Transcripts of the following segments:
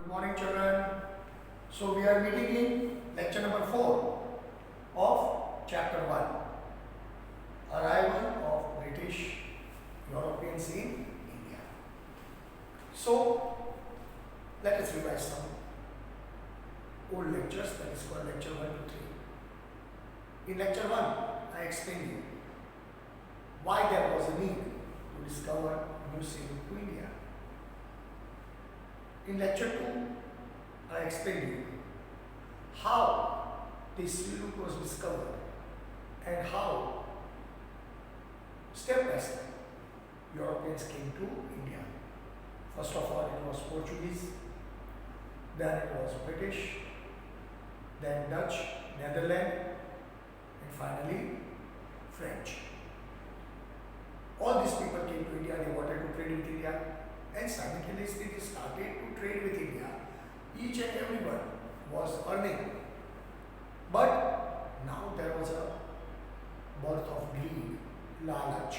Good morning, children. So we are meeting in lecture number 4 of chapter 1, Arrival of British Europeans in India. So let us revise some old lectures, that is called lecture 1 to 3. In lecture 1, I explained you why there was a need to discover New Sea to India. In lecture 2, I explained you how the sea route was discovered and how step by step Europeans came to India. First of all, it was Portuguese, then it was British, then Dutch, Netherlands, and finally French. All these people came to India, they wanted to trade with India, and simultaneously they started to trade with India. Each and everyone was earning. But now there was a birth of greed, lalach.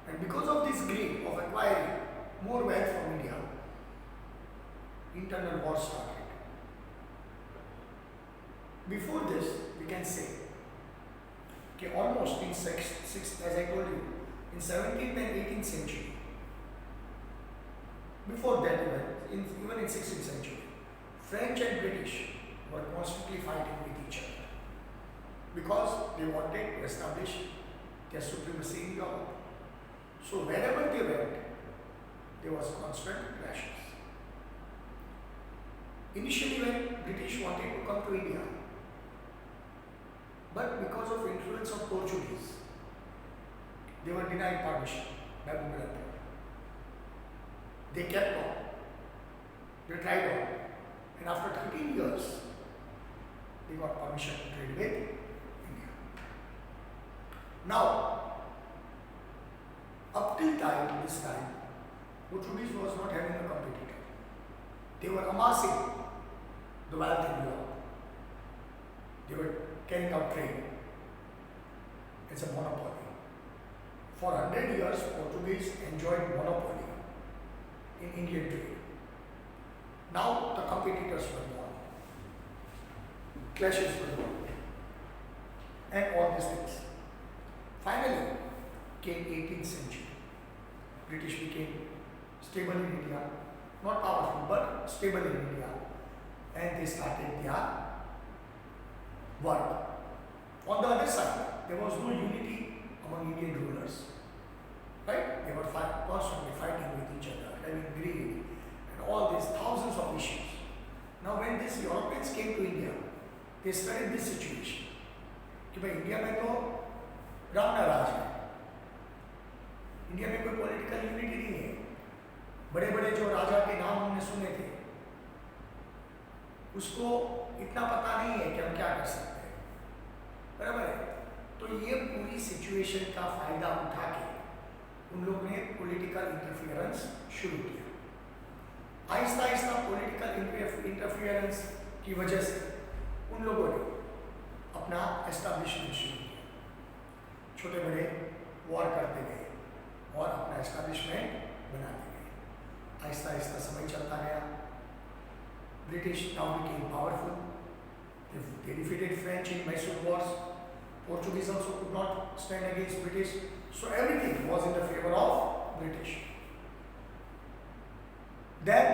And because of this greed of acquiring more wealth from India, internal war started. Before this, we can say, okay, almost in as I told you, in 17th and 18th century, before that even in 16th century, French and British were constantly fighting with each other because they wanted to establish their supremacy in Europe. So wherever they went, there was constant clashes. Initially when British wanted to come to India, but because of influence of Portuguese, they were denied permission by Mughal Emperor. They kept on. They tried on. And after 13 years, they got permission to trade with India. Now, up till this time, Portuguese was not having a competitor. They were amassing the wealth in Europe. They were carrying out trade. It's a monopoly. For 100 years, Portuguese enjoyed monopoly in Indian trade. Now the competitors were born, clashes were born, and all these things. Finally came 18th century. British became stable in India, not powerful but stable in India, and they started their work. On the other side, there was no unity among Indian rulers. Right? They were constantly fighting with each other, having greed, and all these thousands of issues. Now when these Europeans came to India, they studied this situation. कि भाई India में तो राम ना राज है, India में कोई political unity नहीं है, बड़े बड़े जो राजा के नाम हमने सुने थे, उसको इतना पता नहीं है कि हम क्या कर सकते हैं, बराबर है? तो ये पूरी सिचुएशन का फायदा उठा के उन लोगों ने पॉलिटिकल इंटरफियरेंस शुरू किया। आहिस्ता आहिस्ता पॉलिटिकल इंटरफियरेंस की वजह से उन लोगों ने अपना एस्टैब्लिशमेंट शुरू किया, छोटे बड़े वॉर करते गए और अपना एस्टैब्लिशमेंट बनाते गए। आहिस्ता आहिस्ता समय चलता गया। British now became powerful. They defeated French in Mysore wars. Portuguese also could not stand against British. So everything was in the favor of British. Then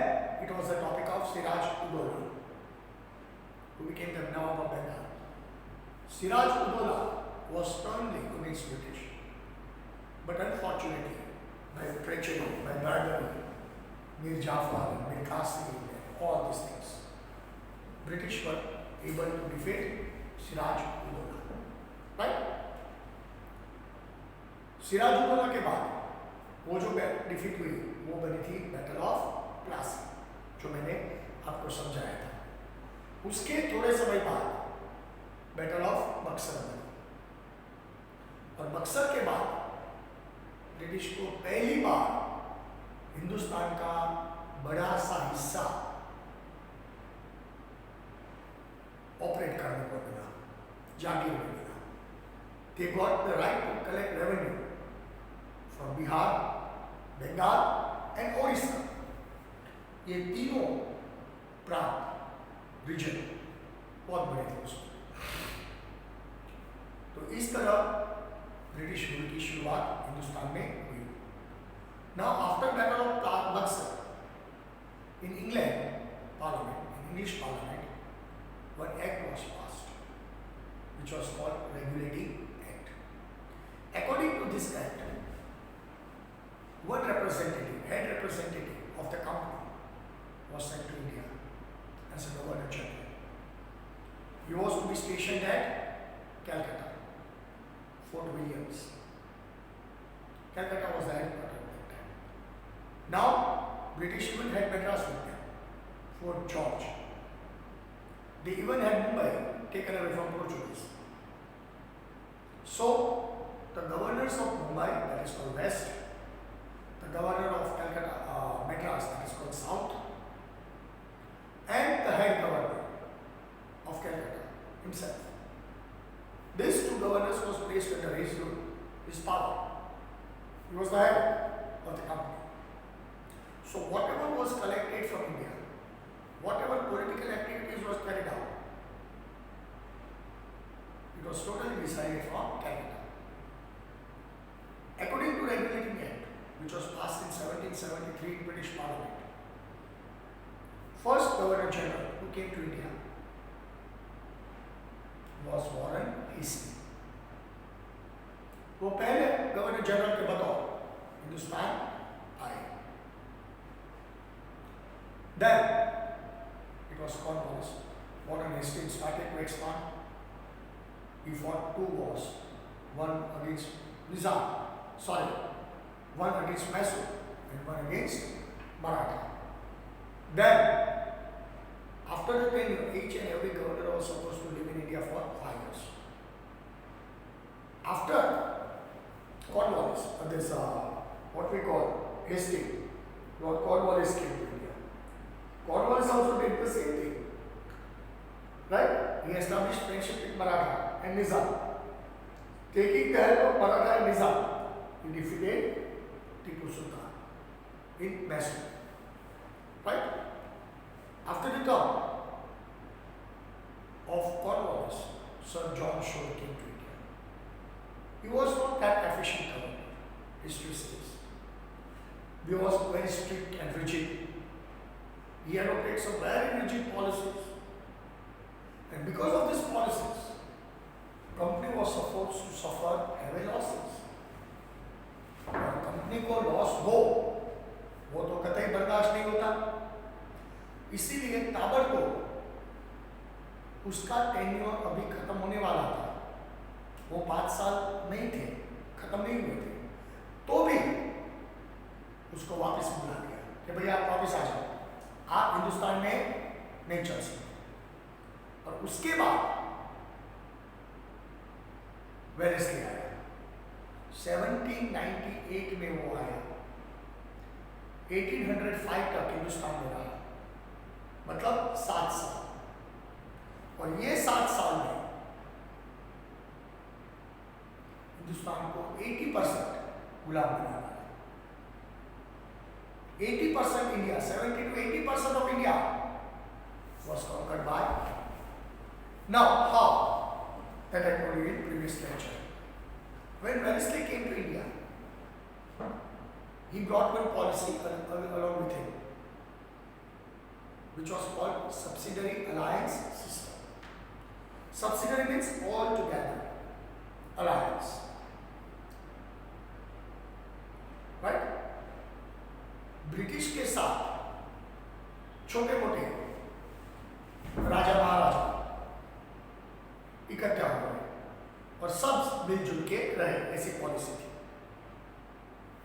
it was the topic of Siraj Uddola, who became the Nawab of Bengal. Siraj Uddola was sternly against British, but unfortunately, by treachery, by murder, Mir Jafar, Mir Qasim, and all these things, British were able to defeat Siraj Uddola. Right? Siraj ud-Daula के बाद वो जो defeat हुई वो बनी थी battle of Plassey, जो मैंने आपको समझाया था। उसके थोड़े समय बाद बैटल ऑफ बक्सर बनी, और बक्सर के बाद ब्रिटिश को पहली बार हिंदुस्तान का बड़ा सा हिस्सा ऑपरेट करने को मिला, जागीर में मिला। They got the right to collect revenue from Bihar, Bengal and Orissa. ये तीनों प्रांत रीजन बहुत बड़े थे उसमें। तो इस तरह ब्रिटिश रूल की शुरुआत हिंदुस्तान में हुई। Now after battle of Buxar in England parliament, in English parliament, one act was passed which was called Regulating Act. According to this act, one representative, head representative of the company was sent to India as a Governor General. He was to be stationed at Calcutta, Fort Williams. Calcutta was the headquarters at that time. Now, British even had Madras with them, Fort George. They even had Mumbai taken away from Portuguese. So, the governors of Mumbai, that is called West, the governor of Calcutta, Madras, that is called South, and the head governor of Calcutta himself. These two governors was placed under his rule, his power. He was the head of the company. So whatever was collected from India, whatever political activities was carried out, it was totally decided from Calcutta. According to Regulating Act, which was passed in 1773 in British Parliament, first Governor General who came to India was Warren Hastings. वो पहले governor general के बतौर हिंदुस्तान आए. Then it was Cornwallis. Warren Hastings started to expand. He fought two wars, one against one against Mysore and one against Maratha. Then, after the tenure, each and every governor was supposed to live in India for 5 years. After Cornwallis, this what we call Hastings, Lord Cornwallis came to India. Cornwallis also did the same thing, right? He established friendship with Maratha and Nizam. Taking the help of Maratha and Nizam, he defeated Tipu Sultan in Mysore, right? After the term of Cornwallis, Sir John Shore came to India. He was not that efficient governor, history says. He was very strict and rigid. He adopted some very rigid policies. And because of these policies, the company was supposed to suffer heavy losses. और company को loss हो, वो तो कतई बर्दाश्त नहीं होता. इसीलिए ताबड़तोड़ उसका टेन्योर अभी खत्म होने वाला था. वो 5 साल नहीं थे, खत्म नहीं हुए थे, तो भी उसको वापस बुला लिया कि भैया आप वापस आ जाओ, आप हिंदुस्तान में नहीं चल सकते. और उसके बाद वेलेस्ली आया. 1798 में वो आया. 1805 तक हिंदुस्तान में रहा, मतलब 7 साल. और ये 7 साल में हिंदुस्तान को 80% गुलाम बना रहा है. 80% India, 70 to 80% of India was conquered by. Now, how? That I told you in previous lecture. When Wellesley came to India, he brought one policy along with him, which was called Subsidiary Alliance System. Subsidiary means all together, alliance, right? British के साथ छोटे मोटे राजा महाराजा इकट्ठा हो गए और सब मिलजुल के रहे, ऐसी पॉलिसी थी.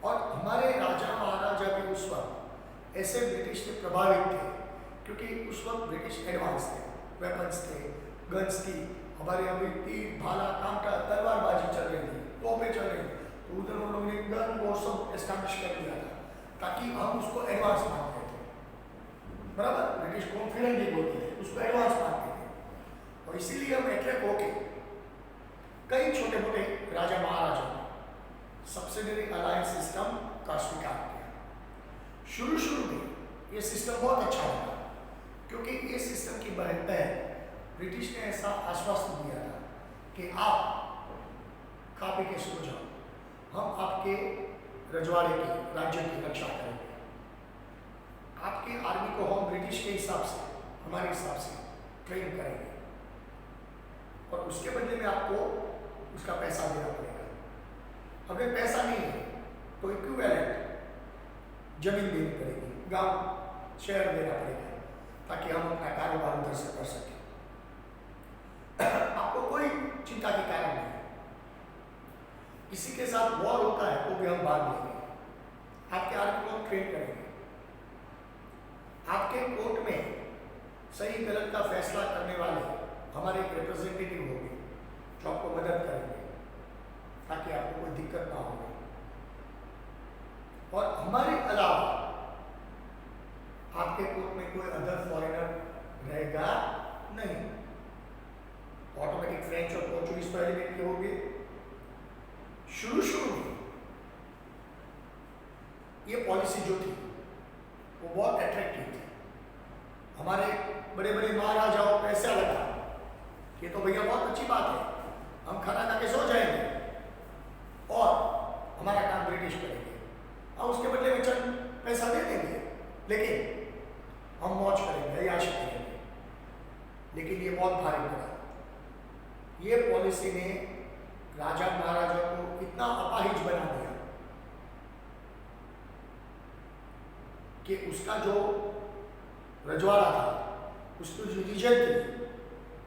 और हमारे राजा महाराजा भी उस वक्त ऐसे ब्रिटिश से प्रभावित थे, क्योंकि उस वक्त ब्रिटिश एडवांस थे, वेपन्स थे, गन्स थी. हमारे यहाँ भी तीर, भाला, कांटा, तलवारबाजी चल रही थी, तोपें चल रही थी. तो उधर उन लोगों ने गन वो सब एस्टैब्लिश कर दिया था, ताकि हम उसको एडवांस मानते थे. बराबर, ब्रिटिश कॉन्फिडेंट भी बोलते थे, उसको एडवांस मानते थे. और इसीलिए हम अट्रैक्ट होके कई छोटे मोटे राजा महाराजा ने सब्सिडरी अलायंस सिस्टम का स्वीकार किया. शुरू में ये सिस्टम बहुत अच्छा लगा, क्योंकि आपके केस हो जाओ, हम आपके रजवाड़े की, राज्य की रक्षा करेंगे। आपकी आर्मी को हम ब्रिटिश के हिसाब से, हमारे हिसाब से ट्रेन करेंगे और उसके बदले में आपको उसका पैसा देना पड़ेगा। अगर पैसा नहीं है तो इक्विवेलेंट जमीन देनी पड़ेगी, गांव शहर देना पड़ेगा, ताकि हम अपना कारोबार उधर से कर सकें। आपको कोई चिंता के कारण नहीं है। किसी के साथ वॉर होता है तो भी हम भाग लेंगे, आपके आर्मी को ट्रेन करेंगे, आपके कोर्ट में सही गलत का फैसला करने वाले हमारे एक रिप्रेजेंटेटिव होंगे जो आपको मदद करेंगे ताकि आपको कोई दिक्कत ना हो। और हमारे अलावा आपके कोर्ट में कोई अदर फॉरेनर रहेगा नहीं। ऑटोमेटिक फ्रेंच और पोर्चुगीज तो एलिमेंट के होंगे। शुरू में ये पॉलिसी जो थी वो बहुत अट्रैक्टिव थी। हमारे बड़े बड़े महाराजाओं को ऐसा लगा कि तो भैया बहुत अच्छी बात है, हम खाना खा के सो जाएंगे और हमारा काम ब्रिटिश करेंगे, हम उसके बदले में चंद पैसा दे देंगे, लेकिन हम मौज करेंगे, अय्याश करेंगे। लेकिन ये बहुत भारी पड़ा। ये पॉलिसी ने राजा महाराजा को इतना अपाहिज बना दिया कि उसका जो रजवाड़ा था, उसकी जो रीजन थी,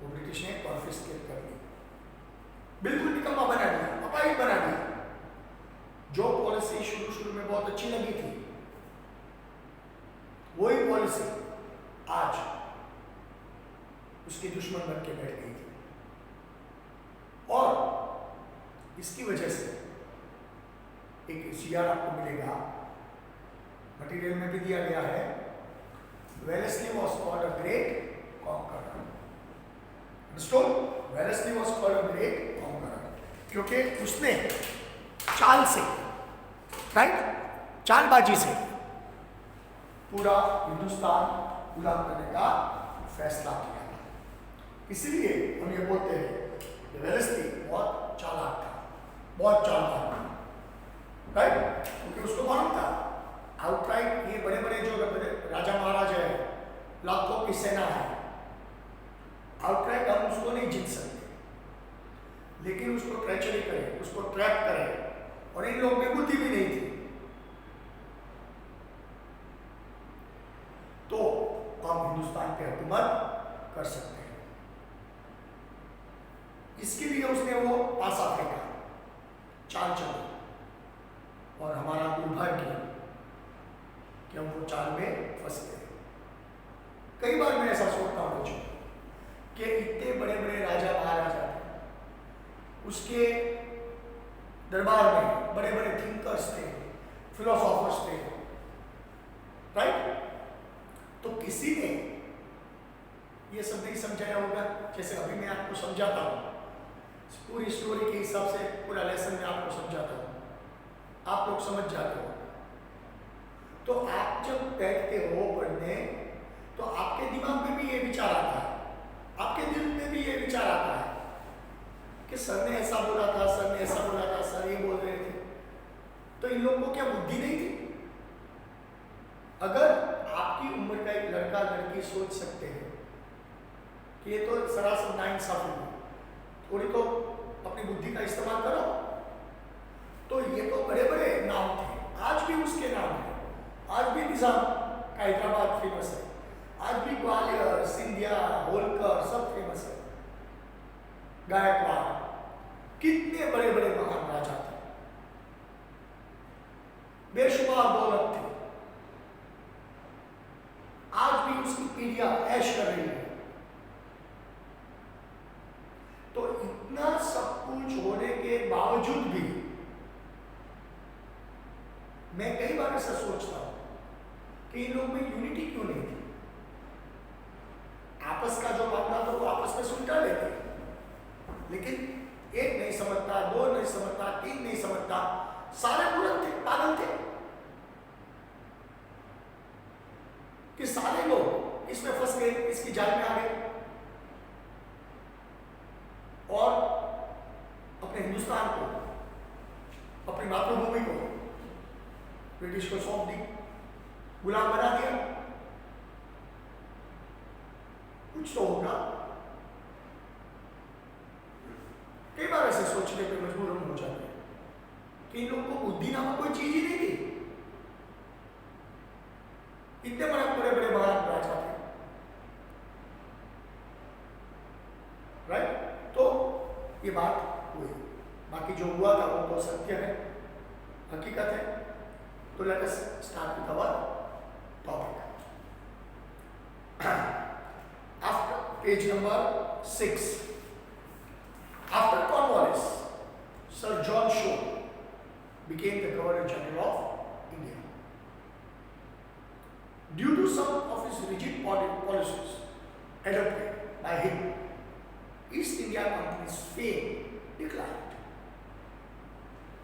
वो ब्रिटिश ने कॉन्फिस्केट कर दी, बिल्कुल निकम्मा बना दिया, अपाहिज बना दिया। जो पॉलिसी शुरू में बहुत अच्छी लगी थी, वही पॉलिसी आज उसके दुश्मन बन के बैठ गई थी। और इसकी वजह से एक शियार आपको मिलेगा, मटीरियल में भी दिया गया है, Wellesley was called a great conqueror. Understood? Wellesley was called a great conqueror क्योंकि उसने चाल से, राइट, चालबाजी से पूरा हिंदुस्तान गुलाम करने का फैसला किया। इसीलिए हम ये बोलते हैं कि वेलेस्ली बहुत चालाक था, बहुत चालाक था, राइट, क्योंकि उसको मालूम था आउटराइट ये बड़े बड़े जो राजा महाराजा है, लाखों की सेना है, आउटराइट हम उसको नहीं जीत सकते, लेकिन उसको ट्रेचरी करें, उसको ट्रैप करें। और इन लोगों में बुद्धि भी नहीं थी, तो हम हिंदुस्तान पे हुकूमत कर सकते हैं। इसके लिए उसने वो पासा फेंका, चाल चली, और हमारा दुर्भाग्य कि हम वो चाल में फंस गए। कई बार मैं ऐसा सोचता हूँ बच्चों कि इतने बड़े बड़े राजा महाराजा थे, उसके दरबार में बड़े बड़े थिंकर्स थे, फिलोसोफर्स थे, राइट, तो किसी ने ये सब नहीं समझाया होगा जैसे अभी मैं आपको समझाता हूँ, पूरी स्टोरी के हिसाब से पूरा लेसन में आपको समझाता हूँ, आप लोग समझ जाते हो। तो आप जब बैठते हो पढ़ने, तो आपके दिमाग में भी ये विचार आता है, आपके दिल में भी ये विचार आता है कि सर ने ऐसा बोला था, सर ने ऐसा बोला था, सर ये बोल रहे थे। तो इन लोगों को क्या बुद्धि नहीं थी? अगर आपकी उम्र का एक लड़का लड़की सोच सकते हैं कि ये तो सरासर नाइंसाफी है, थोड़ी तो अपनी बुद्धि का इस्तेमाल करो, तो ये तो बड़े बड़े नाम थे, आज भी उसके नाम है, आज भी निजाम का हैदराबाद फेमस है, आज भी ग्वालियर, सिंधिया, होलकर सब फेमस है, गायकवाड़, कितने बड़े बड़े महान राजा थे, बेशुमार दौलत थी, आज भी उसकी पीढ़ियां ऐश कर रही है। तो इतना सब कुछ होने के बावजूद भी मैं कई बार ऐसा सोचता हूं कि इन लोगों में यूनिटी क्यों नहीं थी? आपस का जो मामला था वो आपस में सुलझा लेते, लेकिन एक नहीं समझता, दो नहीं समझता, तीन नहीं समझता, सारे बुरन थे, पागल थे कि सारे लोग इसमें फंस गए, इसकी जाल में आ कुछ तो होगा। कई बार ऐसे सोचने पे मजबूर हम हो जाते हैं कि इन लोगों को बुद्धि नामक कोई चीज ही नहीं थी। इतने बड़े बड़े महान राजा थे, राइट? तो ये बात हुई। बाकी जो हुआ था वो तो सत्य है, हकीकत है। तो let us start with our topic. After page number 6, after Cornwallis, Sir John Shaw became the Governor General of India. Due to some of his rigid policies adopted by him, East India Company's fame declined.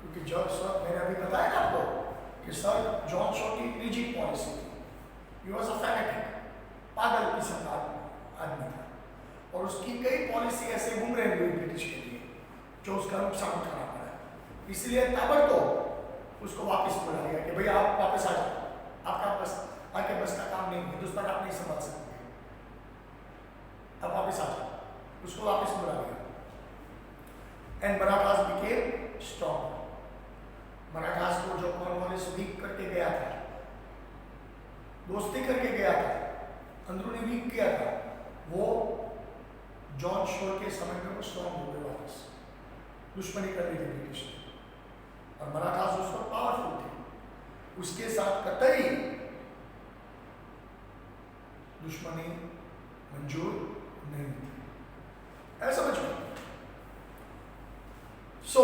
क्योंकि जब sir, मैंने अभी बताया ना आपको कि sir John Shaw की rigid policy थी, he was a fanatic, पागल किस्म का आदमी था, और उसकी कई पॉलिसी ऐसे घूम रही हुई ब्रिटिश के लिए जो उसका नुकसान उठाना पड़ा। इसलिए ताबड़तोड़ उसको वापस बुला लिया कि भैया आप वापस आ जाओ, आपका बस आके बस का काम नहीं, हिंदुस्तान आप नहीं संभाल सकते, अब वापस आ जाओ। उसको वापस बुला लिया। And Marathas became strong. Marathas को जो कॉर्नवालिस वीक करके गया था, दोस्ती करके गया था, अंदरूनी वीक किया था, वो जॉन शॉ के समय में वो स्ट्रॉन्ग हो गए वापस। दुश्मनी कर रही थी ब्रिटिश और मराठास उस वक्त पावरफुल थे, उसके साथ कतई दुश्मनी मंजूर नहीं थी। ऐसा समझ में। सो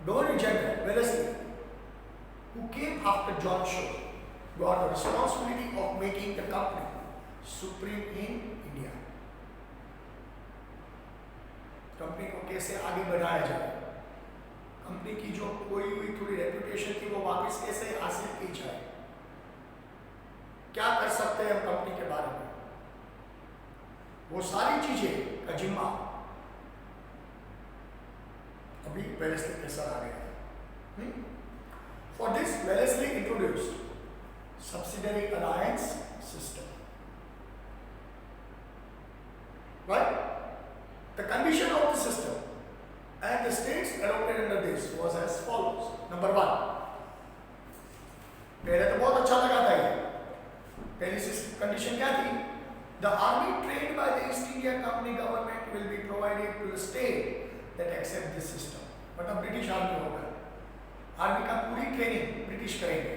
Governor General Wellesley, who came after John Shaw, got the responsibility of making the company supreme in India. Company को कैसे आगे बढ़ाया जाए, कंपनी की जो कोई हुई थोड़ी रेपुटेशन थी वो वापस कैसे हासिल की जाए, क्या कर सकते हैं हम कंपनी के बारे में, वो सारी चीजें का जिम्मा अभी वेलेस्ली के सर आ गया। For this Wellesley introduced subsidiary alliance system, right? The condition of the system and the states adopted under this was as follows. Number 1, पहले तो बहुत अच्छा लगा था ये। पहली कंडीशन क्या थी? The army trained by the East India Company government will be provided to the state that accept this system. मतलब ब्रिटिश आर्मी होगा, आर्मी का पूरी ट्रेनिंग ब्रिटिश करेंगे,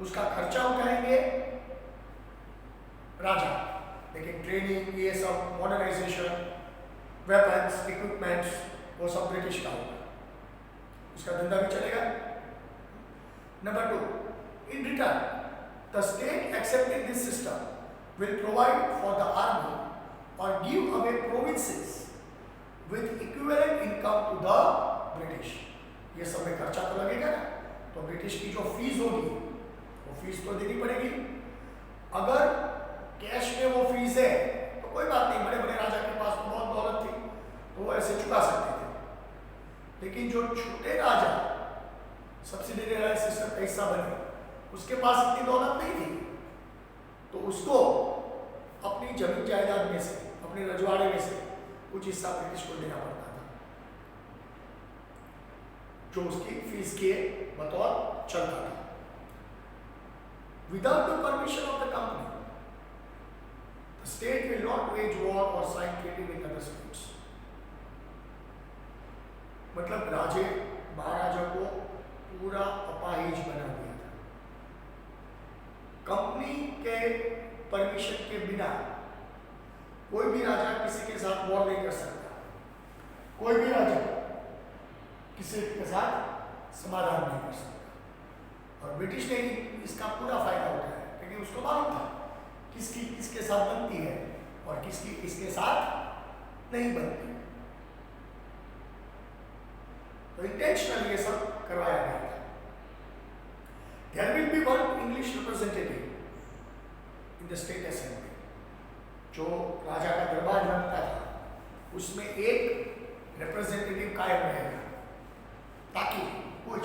उसका खर्चा उठाएंगे राजा, लेकिन ट्रेनिंग ये सब मॉडर्नाइजेशन, वेपन्स, इक्विपमेंट्स वो सब ब्रिटिश का होगा, उसका धंधा भी चलेगा। Number 2, in return the state accepting this system will provide for the army और give away provinces with equivalent income to the British. ये सब में खर्चा तो लगेगा ना, तो ब्रिटिश की जो फीस होगी वो फीस तो देनी पड़ेगी। अगर कैश में वो फीस है तो कोई बात नहीं, बड़े बड़े राजा के पास तो बहुत दौलत थी तो वो ऐसे चुका सकते थे, लेकिन जो छोटे राजा सब्सिडरी अलायंस सिस्टम का हिस्सा बने, उसके पास इतनी दौलत नहीं थी, तो उसको अपनी जमीन जायदाद में से, अपने रजवाड़े में से कुछ हिस्सा ब्रिटिश को देना पड़ता था, जो उसकी फीस के बतौर चलता था। Without the permission of the company the state will not wage war or sign treaty with other states. मतलब राजे महाराजा को पूरा अपाहिज बना दिया था। कंपनी के परमिशन के बिना कोई भी राजा किसी के साथ वॉर नहीं कर सकता, कोई भी राजा किसी के साथ समाधान नहीं कर सकता। और ब्रिटिश ने इसका पूरा फायदा उठाया, क्योंकि उसको मालूम था किसकी किसके साथ बनती है और किसकी किसके साथ नहीं बनती, तो इंटेंशनल ये सब करवाया गया था। There will be one English representative in the state assembly. जो राजा का दरबार लगता था उसमें एक रिप्रेजेंटेटिव कायम रहेगा, ताकि कुछ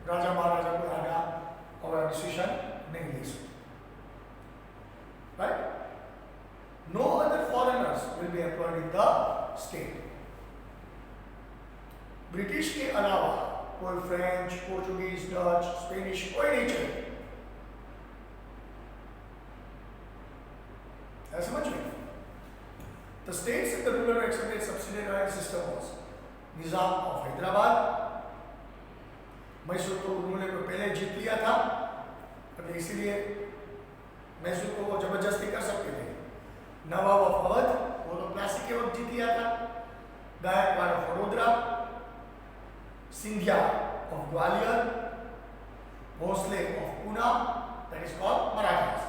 राजा महाराजा को आगा और डिसीजन नहीं ले सकते, right? No other foreigners will be employed in the state. British के अलावा कोई फ्रेंच, पोर्चुगीज, डच, स्पेनिश कोई नहीं चाहिए। समझ में? The states in the ruler accepted subsidiary system was Nizam of Hyderabad. Mysore को उन्होंने को पहले जीत लिया था, इसीलिए मैसूर को वो जबरदस्ती कर सकते थे। नवाब ऑफ अवध, वो तो क्लासिक के वक्त जीत लिया था। Gaekwad of Vadodara, Scindia of Gwalior, Bhosle of Poona, that is called Marathas.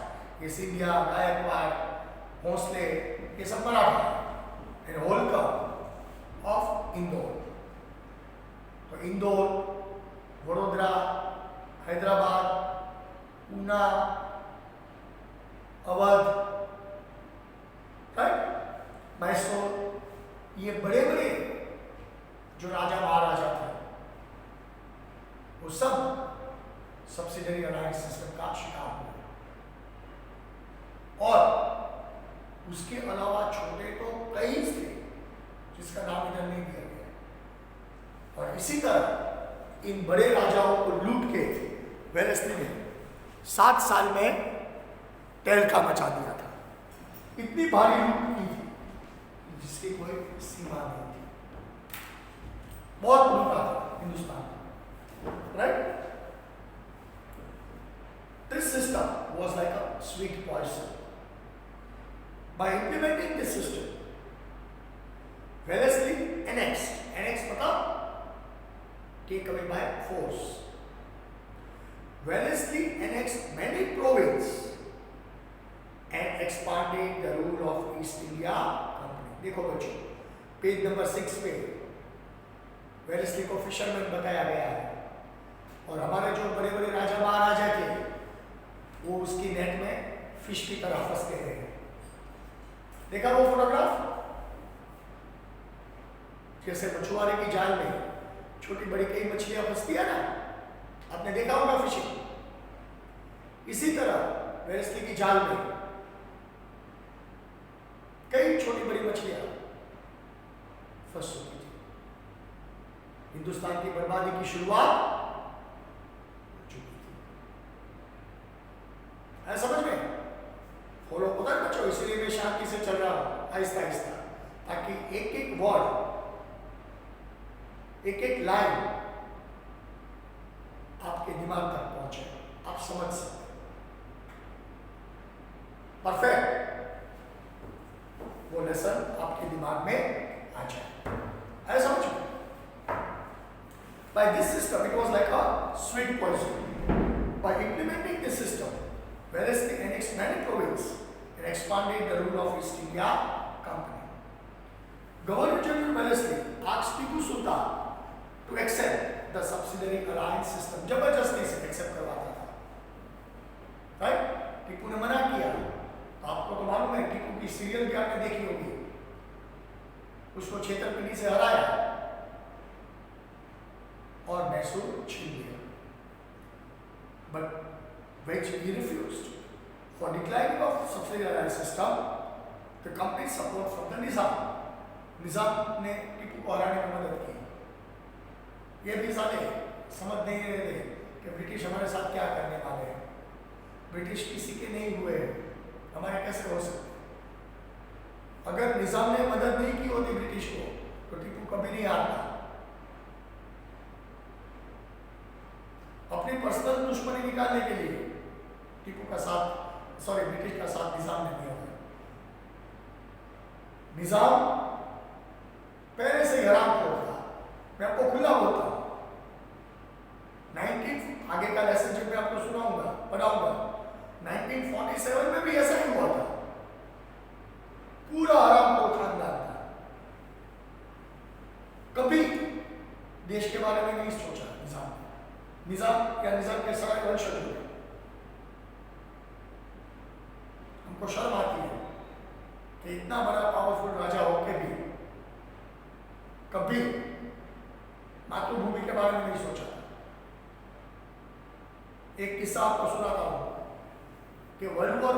ये सिंधिया, गायकवाड़, भोसले ये सब मराठा। And Holkar of Indore. तो इंदौर, वडोदरा, हैदराबाद, पूना, अवध, राइट, मैसूर, ये बड़े बड़े जो राजा महाराजा थे वो सब सब्सिडरी अलायंस सिस्टम का शिकार हुए। और उसके अलावा छोटे तो कई थे जिसका नाम इधर नहीं दिया गया। और इसी तरह इन बड़े राजाओं को लूट के वेलेस्ली ने 7 साल में तहलका मचा दिया था। इतनी भारी लूट की थी जिसकी कोई सीमा नहीं थी। बहुत लूटा था Hindustan, right? This system was like a sweet poison. By implementing this system, Wellesley annexed मतलब take away by force. Wellesley annexed many provinces and expanded the rule of East India Company. देखो बच्चों, पेज नंबर 6 पे Wellesley को fisherman बताया गया है और हमारे जो बड़े बड़े राजा महाराजा थे वो उसकी नेट में फिश की तरह फंसते रहे। देखा वो फोटोग्राफ? जैसे मछुआरे की जाल में छोटी बड़ी कई मछलियां फंसती है ना, आपने देखा होगा फिशिंग। इसी तरह वेलेस्ली की जाल में कई छोटी बड़ी मछलियां फंस चुकी थी। हिंदुस्तान की बर्बादी की शुरुआत हो चुकी थी। है समझ में? फॉलो होता है बच्चों, इसलिए मैं शांति से चल रहा हूं आहिस्ता आहिस्ता, ताकि एक एक वर्ड, एक एक लाइन आपके दिमाग तक पहुंचे, आप समझ सकते। परफेक्ट, वो लेसन आपके दिमाग में आ जाए। है समझ में? By this system, it was like a sweet poison. By implementing this system, Wellesley annexed many provinces and expanded the rule of East India Company. Governor General Wellesley asked Tipu Sultan to accept the subsidiary alliance system. जबरदस्ती से accept करवाता था, right? Tipu ने मना किया। आपको तो मालूम है, टीपू की सीरियल भी आपने देखी होगी, उसको छेतरपिंडी से हराया और मैसूर छीन लिया। But which he refused. For declining of subsidiary alliance system, the complete support from the Nizam. निजाम ने टीपू को हराने में मदद की। ये भी साले समझ नहीं रहे थे कि ब्रिटिश हमारे साथ क्या करने वाले हैं। ब्रिटिश किसी के नहीं हुए, हमारे कैसे हो सकते? अगर निजाम ने मदद नहीं की होती ब्रिटिश को तो टीपू कभी नहीं आता। अपनी पर्सनल दुश्मनी निकालने के लिए टीपू का साथ, ब्रिटिश का साथ निजाम ने दिया था। निजाम पहले से ही हरामखोर था, मैं आपको खुला बोलता हूं। 19 आगे का लेसन जब मैं आपको सुनाऊंगा, पढ़ाऊंगा, 1947 में भी ऐसा ही हुआ था। पूरा हरामखोर खानदान था, कभी देश के बारे में नहीं सोचा निजाम या निजाम के सारे वंशज हुए। हमको शर्म आती है कि इतना बड़ा पावरफुल राजा होके भी कभी मातृभूमि के बारे में नहीं सोचा। एक किस्सा आपको सुनाता हूं। कि वर्ल्ड वॉर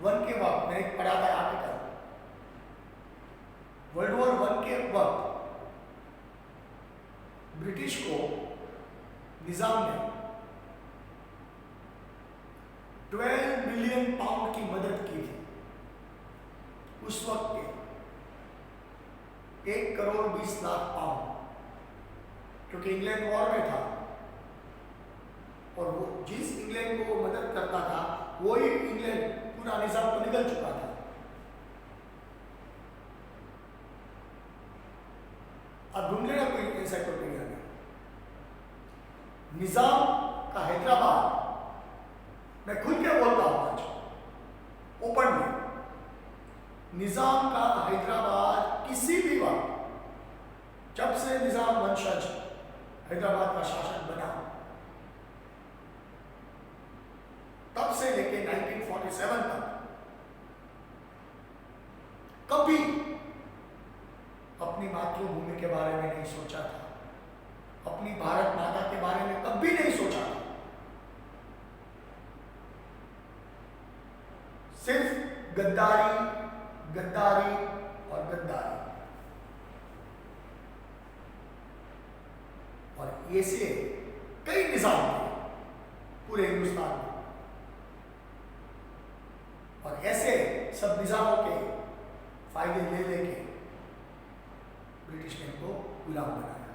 वन के वक्त मैंने पढ़ा था आर्टिकल, वर्ल्ड वॉर वन के वक्त ब्रिटिश को निजाम ने 12 बिलियन पाउंड की मदद की थी। उस वक्त के 1 करोड़ 20 लाख पाउंड, क्योंकि इंग्लैंड वॉर में था और वो जिस इंग्लैंड को वो मदद करता था वही इंग्लैंड पूरा निजाम तो निकल चुका था। अब ढूंढ लेना कोई एनसाइक्लोपीडिया में निजाम का हैदराबाद, मैं खुल के बोलता हूं आज ओपन में, निजाम का हैदराबाद किसी भी वक्त जब से निजाम वंशज हैदराबाद का शासक बना तब से लेके 1947 तक कभी अपनी मातृभूमि के बारे में नहीं सोचा था, अपनी भारत माता के बारे में कभी नहीं सोचा था। सिर्फ गद्दारी गद्दारी और गद्दारी। और ऐसे कई निजाम थे पूरे हिंदुस्तान में, और ऐसे सब निजामों के फायदे ले लेके ब्रिटिश ने इनको गुलाम बनाया।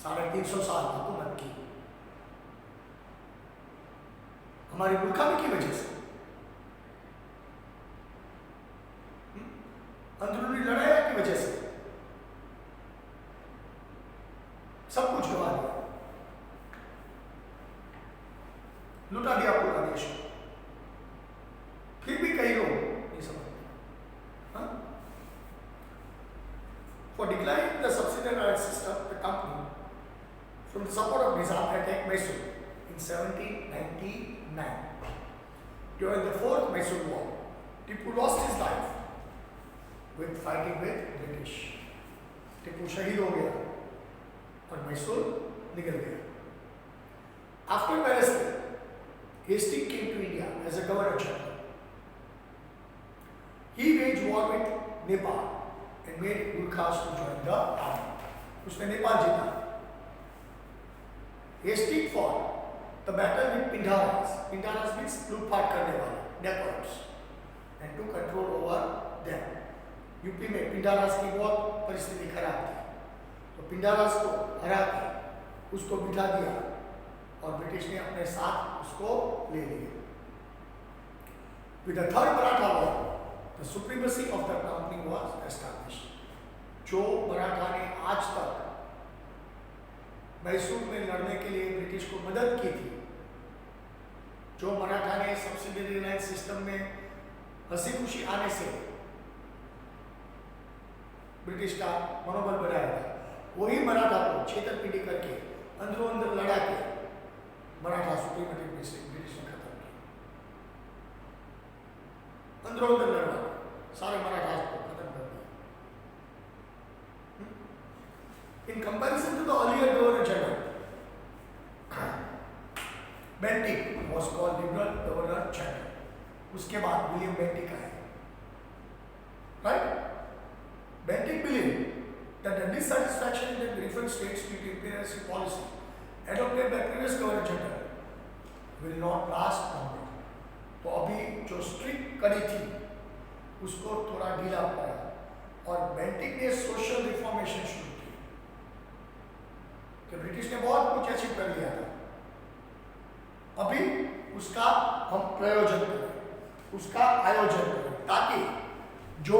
350 साल हुकूमत की हमारी मूर्खामी की वजह से, अंदरूनी लड़ाई की वजह से सब कुछ गवा दिया, लुटा दिया पूरा देश। फिर भी कई लोग नहीं समझते। For declining the subsidiary system, the company, from the support of Nizam, attacked Mysore in 1799. During the Fourth Mysore War, Tipu lost his life with fighting with British. Tipu शहीद हो गया और मैसूर निकल गया। After Palestine, Hastings came to India as a governor general. He waged war with Nepal and made Gurkhas to join the army. उसने नेपाल जीता। Hastings fought the battle with Pindaras. Pindaras means लूटपाट करने वाले, dacoits, and took control over them. UP में पिंडारास की बहुत परिस्थिति खराब थी, तो पिंडारास को हरा के उसको बिठा दिया और ब्रिटिश ने अपने साथ उसको ले लिया। With the third Maratha war, the supremacy of the company was established. जो मराठा ने आज तक मैसूर में लड़ने के लिए ब्रिटिश को मदद की थी, जो मराठा ने सब्सिडियरी लाइन सिस्टम में हंसी खुशी आने से ब्रिटिश का मनोबल बढ़ाया था, वही मराठा को छेतरपिंडी करके अंदरों अंदर लड़ा के मराठा सुप्रीमेटी ब्रिटिश ने खत्म किया। अंदरों अंदर लड़ा सारे मराठा को खत्म कर दिया। In comparison to the earlier governor general, Bentinck was called liberal governor general. उसके बाद विलियम बेंटिक आए, right? Bentinck believed that the dissatisfaction in the different states due to imperialist policy adopted by previous governor general will not last longer. तो अभी जो strict कड़ी थी उसको थोड़ा ढीला पड़ा और बेंटिक ने सोशल रिफॉर्मेशन शुरू की कि ब्रिटिश ने बहुत कुछ अचीव कर लिया था, अभी उसका हम प्रयोजन करें, उसका आयोजन करें, ताकि जो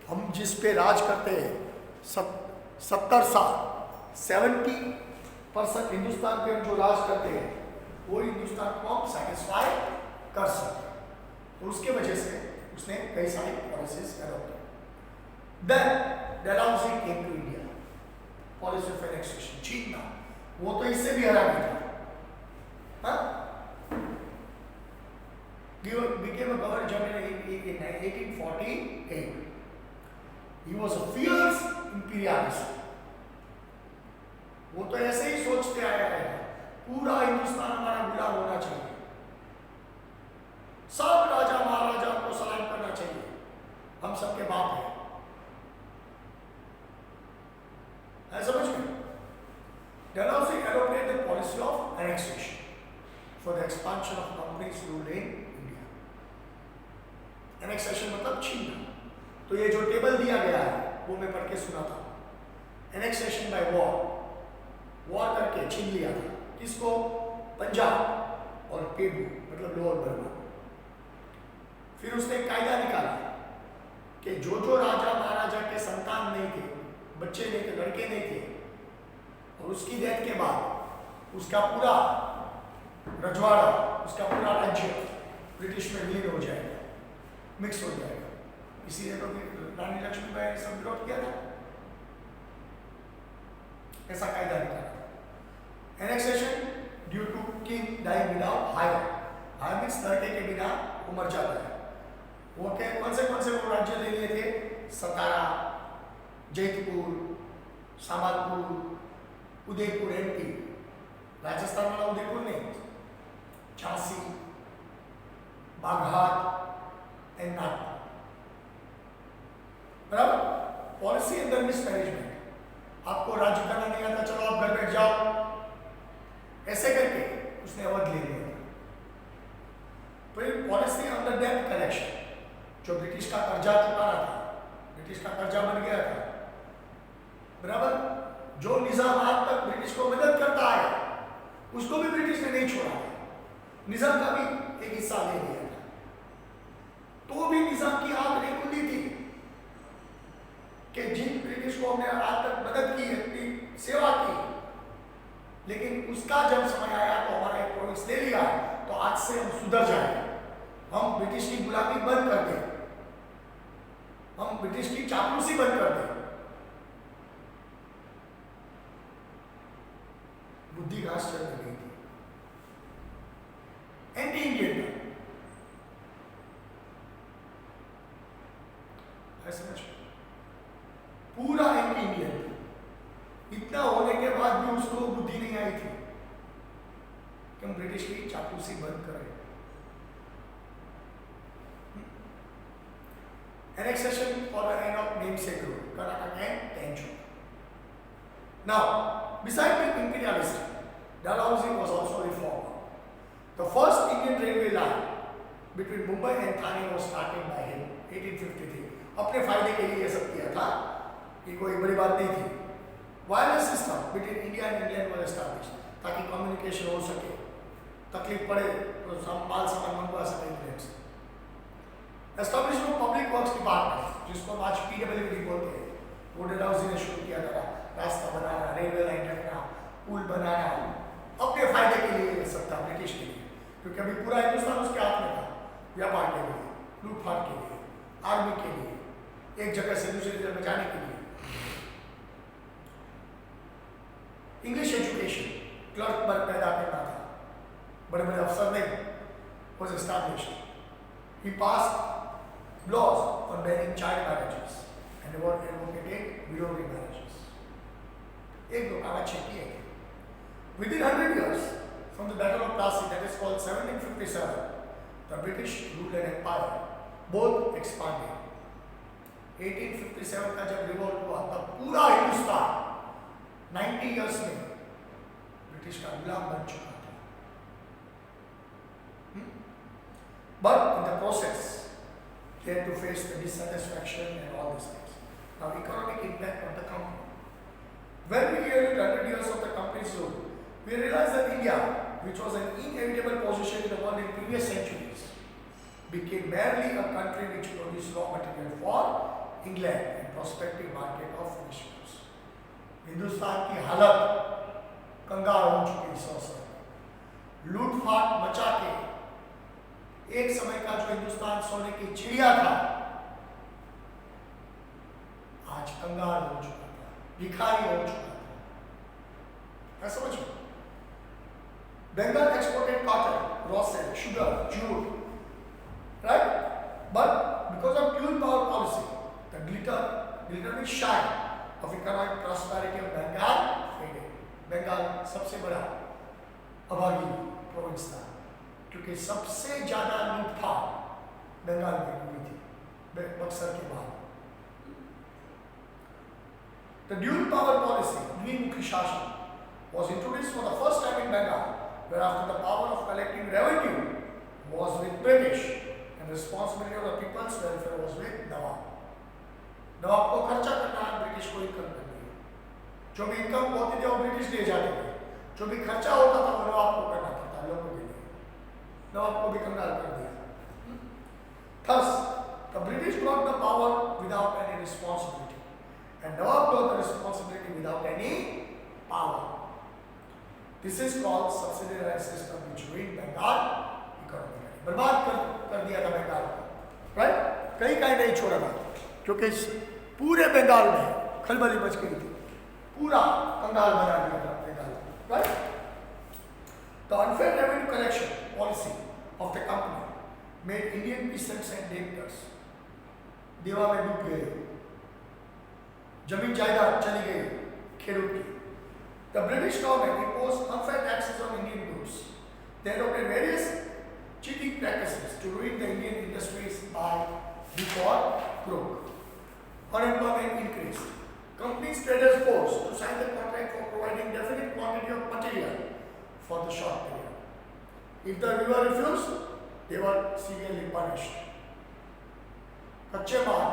हम जिस पे राज करते हैं 70 साल 70% हिंदुस्तान पे हम जो राज करते हैं वो हिंदुस्तान को हम सेटिस्फाई कर सकें। तो उसके वजह से उसने कई सारी पॉलिसीज अडॉप्ट की। Then Dalhousie came to India, policy of annexation, छीनना, वो तो इससे भी हरा नहीं था। became a governor general in 1848. He was a fierce imperialist. वो तो ऐसे ही सोचते आया है पूरा हिंदुस्तान हमारा प्रणाम होना चाहिए, सब राजा महाराजा को सलाम करना चाहिए, हम सबके बाप हैं। समझ में? Dalhousie adopted the policy of annexation for the expansion of companies rule in India. Annexation मतलब छीनना। तो ये जो टेबल दिया गया है वो मैं पढ़ के सुना था। Annexation by war, war करके छीन लिया था किसको? पंजाब और पेरू मतलब लोअर बर्मा। फिर उसने एक कायदा निकाला कि जो राजा महाराजा के संतान नहीं थे, बच्चे नहीं थे, लड़के नहीं थे, और उसकी डेथ के बाद उसका पूरा रजवाड़ा, उसका पूरा राज्य ब्रिटिश में विलीन हो जाएगा, मिक्स हो जाएगा। इसीलिए तो रानी लक्ष्मीबाई ने सब विरोध किया था, ऐसा कायदा निकाला। Annexation due to king dying without heir, heir means लड़के के बिना वो मर जाता है। वो कौन से वो राज्य ले लिए थे? सतारा, जयपुर, सामालपुर, उदयपुर एमपी, राजस्थान वाला उदयपुर नहीं, झांसी, बाघाट एंड नागपुर। बराबर? Policy and mismanagement. आपको राज्य करना नहीं आता, चलो आप घर बैठ जाओ, ऐसे करके उसने अवध ले लिया। फिर पॉलिसी अंडर डेट कलेक्शन, जो ब्रिटिश का कर्जा चुकाना था, ब्रिटिश का कर्जा बन गया था। बराबर? जो निजाम आज तक ब्रिटिश को मदद करता है उसको भी ब्रिटिश ने नहीं छोड़ा था, निजाम का भी एक हिस्सा ले लिया था। तो भी निजाम की आंख नहीं खुली थी कि जिन ब्रिटिश को हमने आज तक मदद की, अपनी सेवा की, लेकिन उसका जब समय आया तो हमारा एक प्रोविंस ले लिया, तो आज से हम सुधर जाए, हम ब्रिटिश की गुलामी बंद कर दें, हम ब्रिटिश की चापलूसी बंद कर दें। बुद्धि घास चढ़ गई थी, एंटी इंडियन समझ, पूरा एंटी इंडियन। इतना होने के बाद भी उसको बुद्धि नहीं आई थी कि हम ब्रिटिश की चापलूसी बंद करें। Annexation for the end of namesake rule, Karnataka and Tanjore. Now, besides being imperialist, Dalhousie was also a reformer. The first Indian railway line between Mumbai and Thane was started by him 1853. अपने फायदे के लिए ये सब किया था, ये कोई बड़ी बात नहीं थी। Wireless system between India and England was established, ताकि कम्युनिकेशन हो सके, तकलीफ पड़े तो माल सामान मंगवा सके इंग्लैंड से। एस्टैब्लिशमेंट पब्लिक वर्क्स डिपार्टमेंट, जिसको हम आज पीडब्ल्यूडी बोलते हैं, वो डलहौजी ने शुरू किया था। रास्ता बनाना, रेलवे लाइन रखना, पुल बनाना, अपने फायदे के लिए ये सब था ब्रिटिश के लिए, क्योंकि अभी पूरा हिंदुस्तान उसके हाथ में था। व्यापार के लिए, लूटपाट के लिए, आर्मी के लिए, एक जगह से दूसरी जगह जाने के लिए। इंग्लिश एजुकेशन, क्लर्क पर पैदा करना था, बड़े बड़े अफसर नहीं, was established. He passed laws on banning child marriages and advocated widow remarriages. एक दो कागज किए थे। Within 100 years from the Battle of Plassey, that is called 1757, the British ruled an empire, both expanded. 1857 का जब रिवॉल्ट हुआ तब पूरा हिंदुस्तान 90 years में ब्रिटिश का गुलाम बन चुका था। But in the process, they had to face the dissatisfaction and all these things. Now, economic impact of the company. When we hear it 100 years of the company's rule, we realize that India, which was an inevitable position in the world in previous centuries, became barely a country which produced raw material for England and prospective market of finished goods. Hindustan की हालत कंगाल हो चुकी 100 साल, लूटपाट मचा के एक समय का जो हिंदुस्तान सोने की चिड़िया था, आज कंगाल हो चुका था, भिखारी हो चुका था। समझ में? Bengal exported cotton, raw silk, sugar, jute, right? But because of fuel power policy, the glittering shine of economic prosperity of Bengal faded. Bengal सबसे बड़ा अभागी प्रोविंस था, क्योंकि सबसे ज्यादा लूटपाट बंगाल में हुई थी बक्सर के बाद। The dual power policy, द्विमुखी शासन, was introduced for the first time in Bengal, whereafter the power of collecting revenue was with British and responsibility of the people's welfare was with नवाब। नवाब को खर्चा करना, ब्रिटिश को इनकम करनी है। जो भी income होती थी वो ब्रिटिश ले जाते थे, जो भी खर्चा होता था वो नवाब को करना पड़ता लोगों के लिए। नवाब को भी कंगाल कर दिया। Thus, the British got the power without any responsibility, and Nawab got the responsibility without any power. This is called subsidiarized system, which ruined Bengal economically. बर्बाद कर दिया था बंगाल को, राइट? कहीं नहीं छोड़ा था, क्योंकि पूरे बंगाल में खलबली मच गई थी, पूरा कंगाल बना दिया था Bengal, right? The unfair revenue collection policy of the company made Indian peasants and debtors देवा में डूब गए, जमीन जायदाद चली गई खेडूत की। The British government imposed unfair taxes on Indian goods. They adopted various cheating practices to ruin the Indian industries by hook or crook. Unemployment increased. Companies traders forced to sign the contract for providing definite quantity of material for the short period. If the viewer refused, they were severely punished. कच्चे माल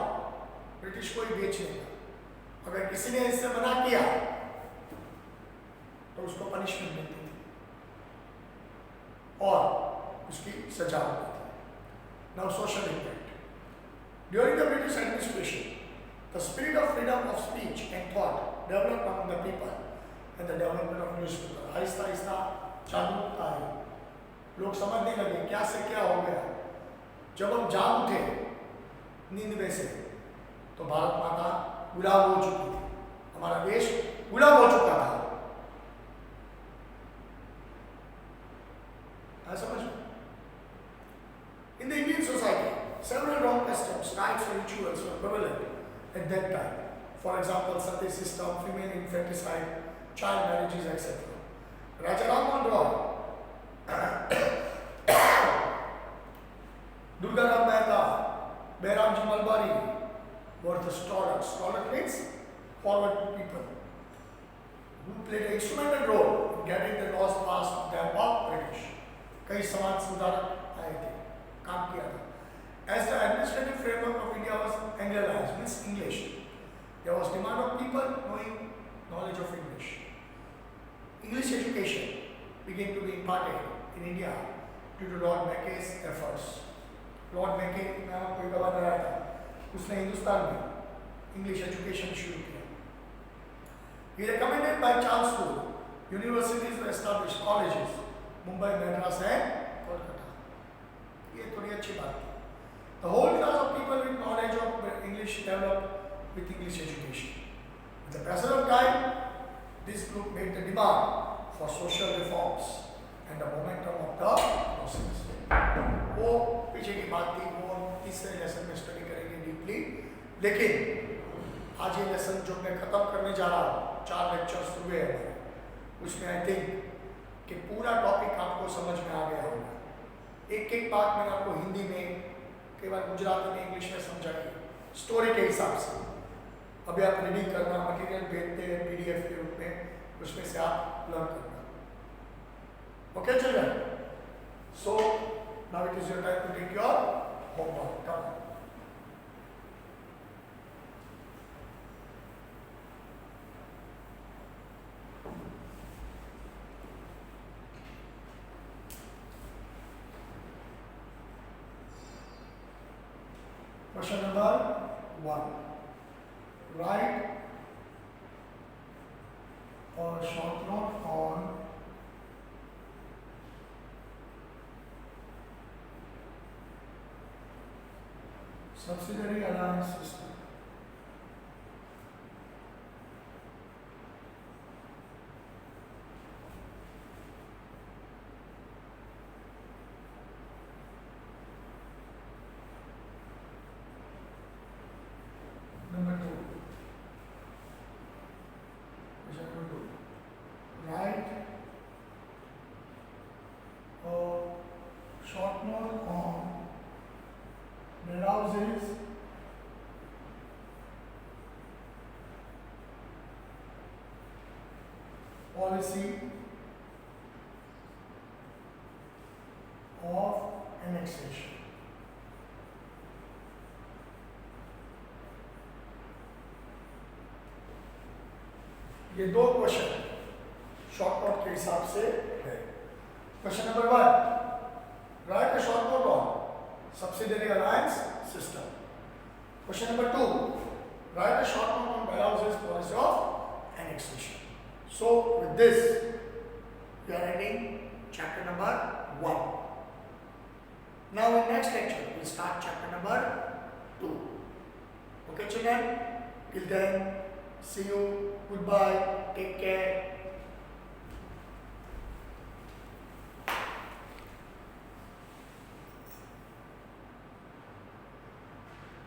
British को ही बेचने का, अगर किसी ने इससे मना किया तो उसको पनिशमेंट मिलती थी और उसकी सजा होती थी। Now social impact. During the British administration, the spirit of freedom of speech and thought developed among the people and the development of newspaper. Aahista Aahista जागरूकता आई, लोग समझने लगे क्या से क्या हो गया। जब हम जाग उठे नींद में से तो भारत माता गुलाम हो चुकी थी, हमारा देश गुलाम हो चुका था। समझ? In the Indian society, several wrong customs, types and rituals were prevalent at that time. For example, sati system, female infanticide, child marriages, etc. Raja Ram Mohan Roy, Durga Ram Mehta, Behramji Malbari were the scholars. Scholar means forward people who played an instrumental role in getting the laws passed on behalf of British. कई समाज सुधारक आए थे, काम किया था. As the administrative framework of India was Anglicized, means English, there was demand of people knowing knowledge of English. English education began to be imparted in India due to Lord Mackay's efforts. Lord Mackay नाम कोई governor आया था, उसने हिंदुस्तान में English education शुरू किया. He recommended by Charles School, universities were established, colleges, Mumbai, Madras and Kolkata. ये थोड़ी अच्छी बात है. The whole class of people with knowledge of English developed with English education. With the passage of time, this group made the demand for social reforms and the momentum of the process. वो पीछे की बात थी, वो तीसरे lesson में study करेंगे deeply. लेकिन आज ये लेसन जो मैं खत्म करने जा रहा हूँ, 4 लेक्चर्स हुए हैं, उसमें आई थिंक कि पूरा टॉपिक आपको समझ में आ गया होगा. एक एक बात मैंने आपको हिंदी में, कई बार गुजराती में, इंग्लिश में समझाई स्टोरी के हिसाब से. अभी आप रीडिंग करना, मटेरियल भेजते हैं पीडीएफ के रूप में, उसमें से आप लर्न करना. Okay children, so now it is your time to take your homework. Come Question number 1. Write a short note on subsidiary alliance system. Number 2. Question number 2. Write policy of annexation. ये दो question short note के हिसाब से है। Question number 1, right a short note on subsidiary alliance system. Question number 2, write a short note on Belarusia's policy of annexation. So with this, we are ending chapter number 1. Now in next lecture, we start chapter number 2. Okay children, till then, see you, goodbye, take care.